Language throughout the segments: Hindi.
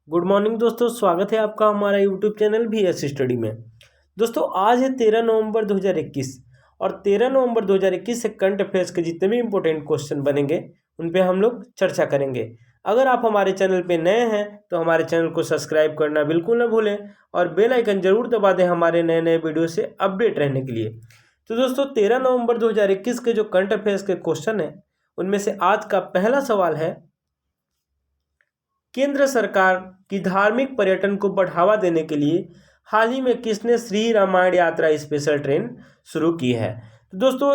गुड मॉर्निंग दोस्तों, स्वागत है आपका हमारा यूट्यूब चैनल VS स्टडी में। दोस्तों आज है 13 नवंबर 2021 और 13 नवंबर 2021 से करंट अफेयर्स के जितने भी इंपॉर्टेंट क्वेश्चन बनेंगे उन पे हम लोग चर्चा करेंगे। अगर आप हमारे चैनल पे नए हैं तो हमारे चैनल को सब्सक्राइब करना बिल्कुल ना भूलें और बेल आइकन जरूर दबा दें हमारे नए नए वीडियो से अपडेट रहने के लिए। तो दोस्तों 13 नवंबर 2021 के जो करंट अफेयर्स के क्वेश्चन हैं उनमें से आज का पहला सवाल है, केंद्र सरकार की धार्मिक पर्यटन को बढ़ावा देने के लिए हाल ही में किसने श्री रामायण यात्रा स्पेशल ट्रेन शुरू की है। तो दोस्तों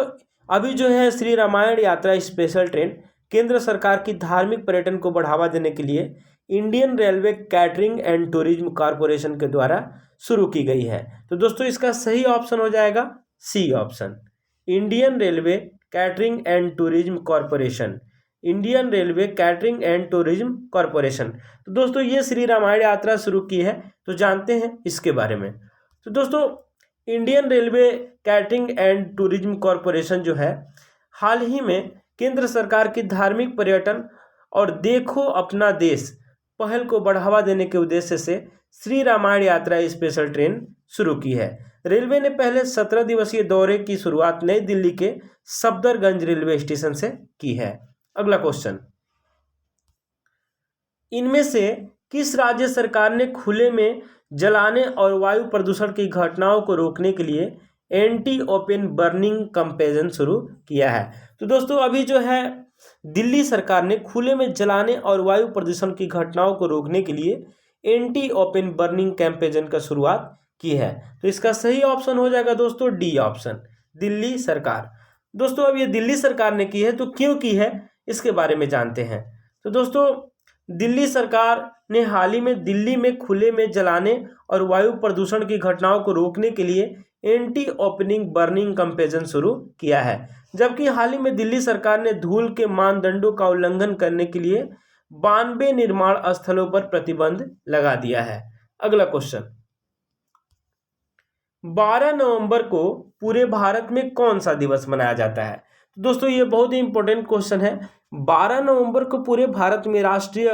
अभी जो है श्री रामायण यात्रा स्पेशल ट्रेन केंद्र सरकार की धार्मिक पर्यटन को बढ़ावा देने के लिए Indian Railway Catering and Tourism corporation के द्वारा शुरू की गई है। तो दोस्तों इसका सही ऑप्शन हो जाएगा C option, Indian Railway Catering and Tourism Corporation, Indian Railway Catering and Tourism Corporation. तो दोस्तों ये श्री रामायण यात्रा शुरू की है, तो जानते हैं इसके बारे में। तो दोस्तों Indian Railway Catering and Tourism corporation जो है हाल ही में केंद्र सरकार की धार्मिक पर्यटन और देखो अपना देश पहल को बढ़ावा देने के उद्देश्य से श्री रामायण यात्रा स्पेशल ट्रेन शुरू की है। रेलवे ने पहले 17 दिवसीय दौरे की शुरुआत नई दिल्ली के सफदरगंज रेलवे स्टेशन से की है। अगला क्वेश्चन, इनमें से किस राज्य सरकार ने खुले में जलाने और वायु प्रदूषण की घटनाओं को रोकने के लिए एंटी ओपन बर्निंग कैंपेन शुरू किया है। तो दोस्तों अभी जो है दिल्ली सरकार ने खुले में जलाने और वायु प्रदूषण की घटनाओं को रोकने के लिए एंटी ओपन बर्निंग कैंपेन का शुरुआत की है। तो इसका सही ऑप्शन हो जाएगा दोस्तों डी ऑप्शन, दिल्ली सरकार। दोस्तों अब ये दिल्ली सरकार ने की है, तो क्यों की है इसके बारे में जानते हैं। तो दोस्तों दिल्ली सरकार ने हाल ही में दिल्ली में खुले में जलाने और वायु प्रदूषण की घटनाओं को रोकने के लिए एंटी ओपनिंग बर्निंग कैंपेन शुरू किया है, जबकि हाल ही में दिल्ली सरकार ने धूल के मानदंडों का उल्लंघन करने के लिए 92 निर्माण स्थलों पर प्रतिबंध लगा दिया है। अगला क्वेश्चन, 12 नवंबर को पूरे भारत में कौन सा दिवस मनाया जाता है। तो दोस्तों ये बहुत ही इंपॉर्टेंट क्वेश्चन है। 12 नवंबर को पूरे भारत में राष्ट्रीय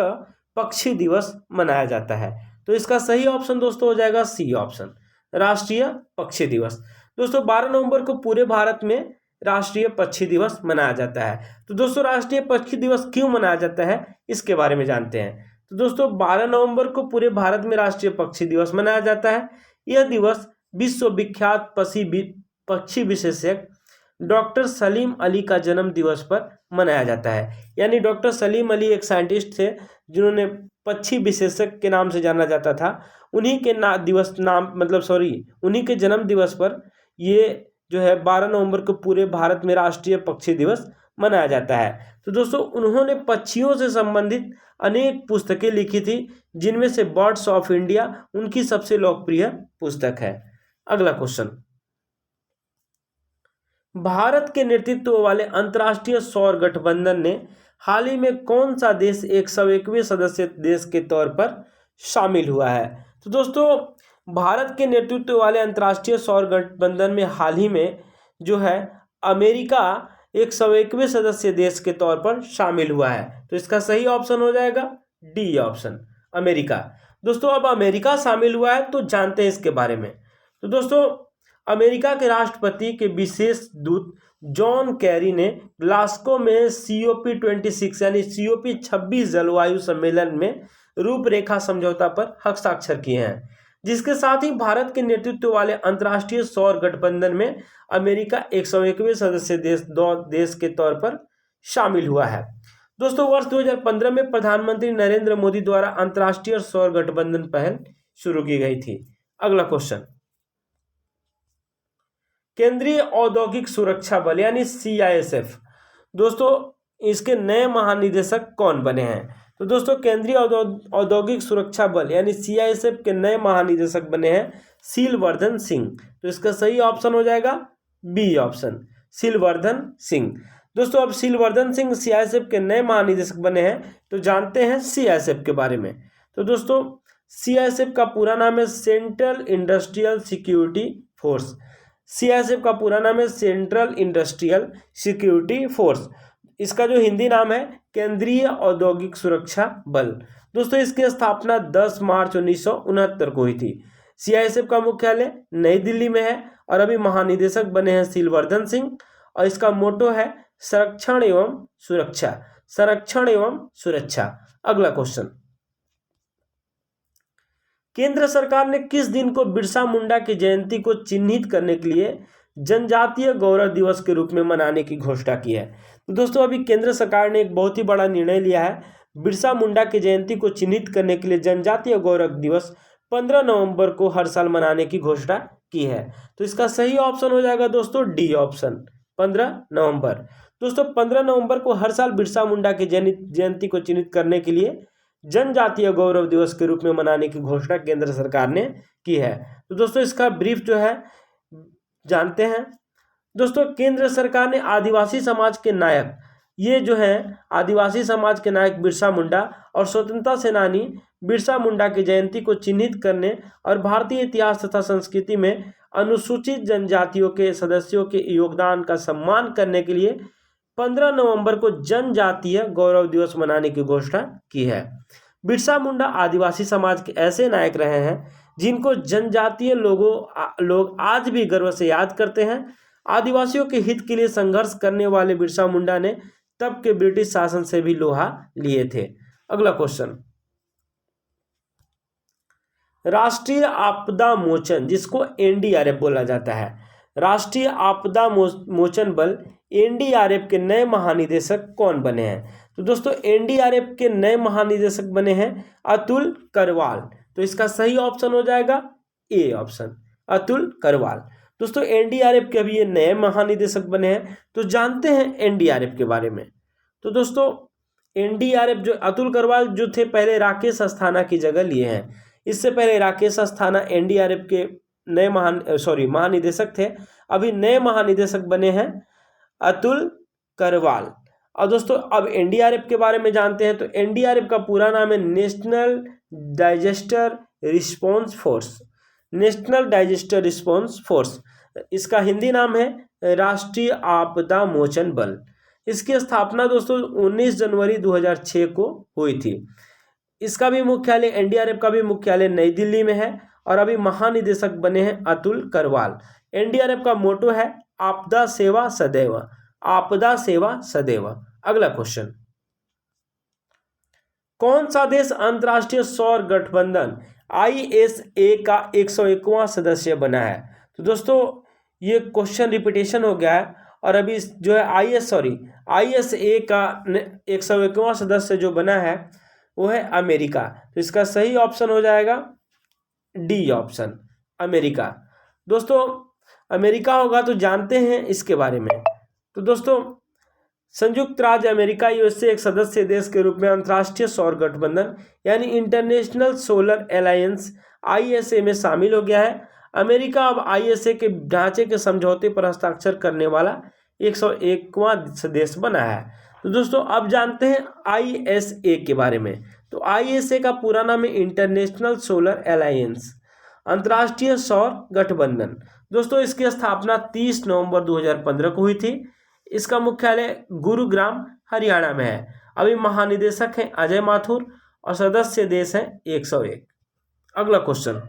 पक्षी दिवस मनाया जाता है। तो इसका सही ऑप्शन दोस्तों हो जाएगा सी ऑप्शन, राष्ट्रीय पक्षी दिवस। दोस्तों 12 नवंबर को पूरे भारत में राष्ट्रीय पक्षी दिवस मनाया जाता है। तो दोस्तों राष्ट्रीय पक्षी दिवस क्यों मनाया जाता है इसके बारे में जानते हैं। तो दोस्तों 12 नवंबर को पूरे भारत में राष्ट्रीय पक्षी दिवस मनाया जाता है। यह दिवस विश्वविख्यात पक्षी विशेषज्ञ डॉक्टर सलीम अली का जन्म दिवस पर मनाया जाता है। यानी डॉक्टर सलीम अली एक साइंटिस्ट थे जिन्होंने पक्षी विशेषज्ञ के नाम से जाना जाता था। उन्हीं के उन्हीं के जन्म दिवस पर ये जो है 12 नवंबर को पूरे भारत में राष्ट्रीय पक्षी दिवस मनाया जाता है। तो दोस्तों उन्होंने पक्षियों से संबंधित अनेक पुस्तकें लिखी थी, जिनमें से बर्ड्स ऑफ इंडिया उनकी सबसे लोकप्रिय पुस्तक है। अगला क्वेश्चन, भारत के नेतृत्व वाले अंतर्राष्ट्रीय सौर गठबंधन ने हाल ही में कौन सा देश 101वें सदस्य देश के तौर पर शामिल हुआ है। तो दोस्तों भारत के नेतृत्व वाले अंतर्राष्ट्रीय सौर गठबंधन में हाल ही में जो है अमेरिका 101वें सदस्य देश के तौर पर शामिल हुआ है। तो इसका सही ऑप्शन हो जाएगा डी ऑप्शन, अमेरिका। दोस्तों अब अमेरिका शामिल हुआ है तो जानते हैं इसके बारे में। तो दोस्तों अमेरिका के राष्ट्रपति के विशेष दूत जॉन कैरी ने ग्लासगो में COP26 यानी COP26 जलवायु सम्मेलन में रूपरेखा समझौता पर हस्ताक्षर किए हैं, जिसके साथ ही भारत के नेतृत्व वाले अंतर्राष्ट्रीय सौर गठबंधन में अमेरिका 101वें सदस्य देश के तौर पर शामिल हुआ है। दोस्तों वर्ष 2015 में प्रधानमंत्री नरेंद्र मोदी द्वारा अंतर्राष्ट्रीय सौर गठबंधन पहल शुरू की गई थी। अगला क्वेश्चन, केंद्रीय औद्योगिक सुरक्षा बल यानी CISF, दोस्तों इसके नए महानिदेशक कौन बने हैं। तो दोस्तों केंद्रीय औद्योगिक सुरक्षा बल यानी CISF के नए महानिदेशक बने हैं सिलवर्धन सिंह। तो इसका सही ऑप्शन हो जाएगा बी ऑप्शन, सिलवर्धन सिंह। दोस्तों अब सिलवर्धन सिंह CISF के नए महानिदेशक बने हैं, तो जानते हैं CISF के बारे में। तो दोस्तों CISF का पूरा नाम है central industrial security force. CISF का पूरा नाम है सेंट्रल इंडस्ट्रियल सिक्योरिटी फोर्स। इसका जो हिंदी नाम है केंद्रीय औद्योगिक सुरक्षा बल। दोस्तों इसकी स्थापना 10 मार्च 1969 को हुई थी। सीआईएसएफ का मुख्यालय नई दिल्ली में है और अभी महानिदेशक बने हैं सिलवर्धन सिंह और इसका मोटो है संरक्षण एवं सुरक्षा। संरक्षण एवं सुरक्षा। अगला क्वेश्चन, केंद्र सरकार ने किस दिन को बिरसा मुंडा की जयंती को चिन्हित करने के लिए जनजातीय गौरव दिवस के रूप में मनाने की घोषणा की है? तो दोस्तों अभी केंद्र सरकार ने एक बहुत ही बड़ा निर्णय लिया है। बिरसा मुंडा की जयंती को चिन्हित करने के लिए जनजातीय गौरव दिवस 15 नवंबर को हर साल मनाने की घोषणा की है। तो इसका सही ऑप्शन हो जाएगा दोस्तों डी ऑप्शन, 15 नवंबर। दोस्तों 15 नवंबर को हर साल बिरसा मुंडा की जयंती को चिन्हित करने के लिए जनजातीय गौरव दिवस के रूप में मनाने की घोषणा केंद्र सरकार ने की है। तो दोस्तों इसका ब्रीफ जो है जानते हैं। दोस्तों केंद्र सरकार ने आदिवासी समाज के नायक, ये जो है आदिवासी समाज के नायक बिरसा मुंडा और स्वतंत्रता सेनानी बिरसा मुंडा की जयंती को चिन्हित करने और भारतीय इतिहास तथा संस्कृति में अनुसूचित जनजातियों के सदस्यों के योगदान का सम्मान करने के लिए 15 नवंबर को जनजातीय गौरव दिवस मनाने की घोषणा की है। बिरसा मुंडा आदिवासी समाज के ऐसे नायक रहे हैं जिनको जनजातीय लोग आज भी गर्व से याद करते हैं। आदिवासियों के हित के लिए संघर्ष करने वाले बिरसा मुंडा ने तब के ब्रिटिश शासन से भी लोहा लिए थे। अगला क्वेश्चन, राष्ट्रीय आपदा मोचन जिसको एनडीआरएफ बोला जाता है, राष्ट्रीय आपदा मोचन बल एनडीआरएफ के नए महानिदेशक कौन बने हैं? तो दोस्तों एनडीआरएफ के नए महानिदेशक बने हैं अतुल करवाल। तो इसका सही ऑप्शन हो जाएगा ए ऑप्शन, अतुल करवाल। दोस्तों एनडीआरएफ के अभी ये नए महानिदेशक बने हैं। तो जानते हैं एनडीआरएफ के बारे में। तो दोस्तों एनडीआरएफ जो अतुल करवाल जो थे पहले राकेश अस्थाना की जगह लिए हैं। इससे पहले राकेश अस्थाना एनडीआरएफ के नए महानिदेशक थे। अभी नए महानिदेशक बने हैं अतुल करवाल। और दोस्तों अब एनडीआरएफ के बारे में जानते हैं। तो एनडीआरएफ का पूरा नाम है national disaster response force. National disaster response force, इसका हिंदी नाम है राष्ट्रीय आपदा मोचन बल। इसकी स्थापना दोस्तों 19 जनवरी 2006 को हुई थी। इसका भी मुख्यालय, एनडीआरएफ का भी मुख्यालय नई दिल्ली में है और अभी महानिदेशक बने हैं अतुल करवाल। एनडीआरएफ का मोटो है आपदा सेवा सदैव, आपदा सेवा सदैव। अगला क्वेश्चन, कौन सा देश अंतर्राष्ट्रीय सौर गठबंधन आईएसए का 101वां सदस्य बना है? तो दोस्तों ये क्वेश्चन रिपीटेशन हो गया है और अभी जो है आईएसए का 101वां सदस्य जो बना है वो है अमेरिका। तो इसका सही ऑप्शन हो जाएगा डी ऑप्शन, अमेरिका। दोस्तों अमेरिका होगा तो जानते हैं इसके बारे में। तो दोस्तों संयुक्त राज्य अमेरिका यूएसए एक सदस्य देश के रूप में अंतर्राष्ट्रीय सौर गठबंधन यानी इंटरनेशनल सोलर अलायंस आईएसए में शामिल हो गया है। अमेरिका अब आईएसए के ढांचे के समझौते पर हस्ताक्षर करने वाला 101वां देश बना है। तो दोस्तों अब जानते हैं आईएसए के बारे में। तो आईएसए का पूरा नाम है इंटरनेशनल सोलर अलायंस, अंतर्राष्ट्रीय सौर गठबंधन। दोस्तों इसकी स्थापना 30 नवंबर 2015 को हुई थी। इसका मुख्यालय गुरुग्राम हरियाणा में है। अभी महानिदेशक हैं अजय माथुर और सदस्य देश हैं 101। अगला क्वेश्चन,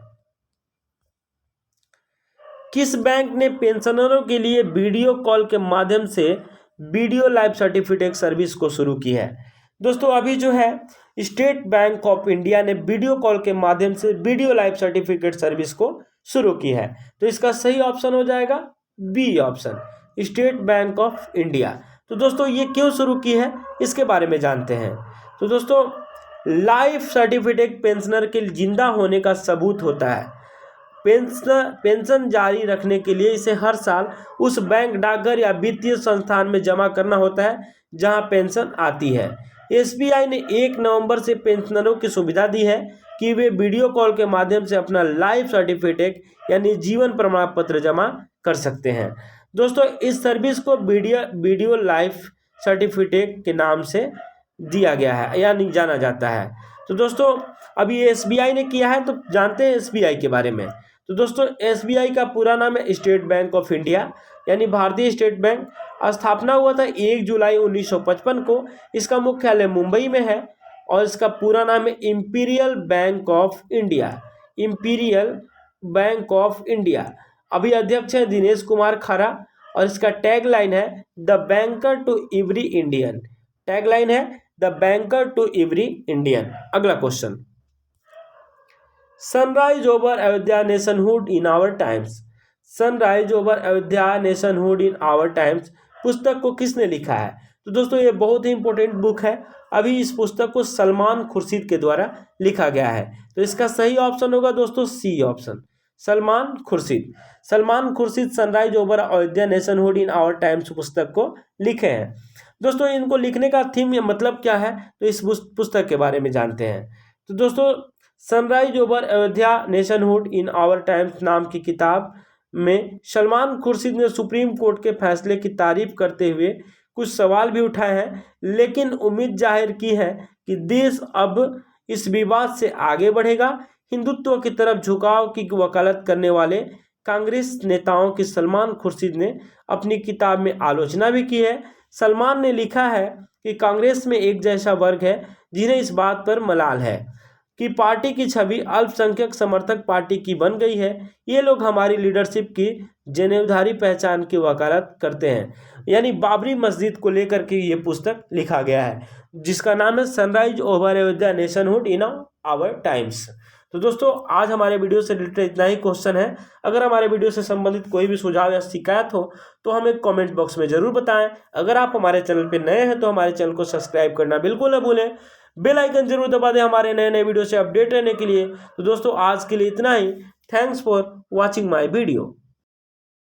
किस बैंक ने पेंशनरों के लिए वीडियो कॉल के माध्यम से वीडियो लाइफ सर्टिफिकेट सर्विस को शुरू की है? दोस्तों अभी जो है स्टेट बैंक ऑफ इंडिया ने वीडियो कॉल के माध्यम से वीडियो लाइफ सर्टिफिकेट सर्विस को शुरू की है। तो इसका सही ऑप्शन हो जाएगा B option, State Bank of India. तो दोस्तों ये क्यों शुरू की है इसके बारे में जानते हैं। तो दोस्तों लाइफ सर्टिफिकेट पेंशनर के जिंदा होने का सबूत होता है। पेंशन जारी रखने के लिए इसे हर साल उस बैंक, डाकघर या वित्तीय संस्थान में जमा करना होता है जहां पेंशन आती है। एसबीआई ने 1 नवंबर से पेंशनरों की सुविधा दी है कि वे वीडियो कॉल के माध्यम से अपना लाइफ सर्टिफिकेट यानी जीवन प्रमाण पत्र जमा कर सकते हैं। दोस्तों इस सर्विस को वीडियो लाइफ सर्टिफिकेट के नाम से दिया गया है यानी जाना जाता है। तो दोस्तों अभी एसबीआई ने किया है तो जानते हैं एसबीआई के बारे में। तो दोस्तों एसबीआई का पूरा नाम है स्टेट बैंक ऑफ इंडिया यानी भारतीय स्टेट बैंक। स्थापना हुआ था 1 जुलाई 1955 को। इसका मुख्यालय मुंबई में है। और इसका पूरा नाम है imperial bank of India. Imperial bank of India. अभी अध्यक्ष है दिनेश कुमार खरा और इसका टैगलाइन है the banker to every Indian. Tagline है the banker to every Indian. अगला question, sunrise over Ayodhya nationhood in our times. Sunrise over Ayodhya nationhood in our times पुस्तक को किसने लिखा है? तो दोस्तों ये बहुत ही इंपॉर्टेंट बुक है। अभी इस पुस्तक को सलमान खुर्शीद के द्वारा लिखा गया है। तो इसका सही ऑप्शन होगा दोस्तों C option, Salman Khurshid. Salman Khurshid sunrise over Ayodhya nationhood in our times पुस्तक को लिखे हैं। दोस्तों इनको लिखने का थीम या मतलब क्या है, तो इस पुस्तक के बारे में जानते हैं। तो दोस्तों sunrise over Ayodhya nationhood in our times नाम की किताब में सलमान खुर्शीद ने सुप्रीम कोर्ट के फैसले की तारीफ करते हुए कुछ सवाल भी उठाए हैं, लेकिन उम्मीद जाहिर की है कि देश अब इस विवाद से आगे बढ़ेगा। हिंदुत्व की तरफ झुकाव की वकालत करने वाले कांग्रेस नेताओं की सलमान खुर्शीद ने अपनी किताब में आलोचना भी की है। सलमान ने लिखा है कि कांग्रेस में एक जैसा वर्ग है जिन्हें इस बात पर मलाल है कि पार्टी की छवि अल्पसंख्यक समर्थक पार्टी की बन गई है। ये लोग हमारी लीडरशिप की जनेऊधारी पहचान की वकालत करते हैं। यानी बाबरी मस्जिद को लेकर के ये पुस्तक लिखा गया है जिसका नाम है sunrise over Ayodhya nationhood in our times. तो दोस्तों आज हमारे वीडियो से रिलेटेड इतना ही क्वेश्चन है। अगर हमारे वीडियो से संबंधित कोई भी सुझाव या शिकायत हो तो हमें कमेंट बॉक्स में जरूर बताएं। अगर आप हमारे चैनल पर नए हैं तो हमारे चैनल को सब्सक्राइब करना बिल्कुल न भूलें। बेल आइकन जरूर दबा दें हमारे नए नए वीडियो से अपडेट रहने के लिए। तो दोस्तों आज के लिए इतना ही। Thanks for watching my video.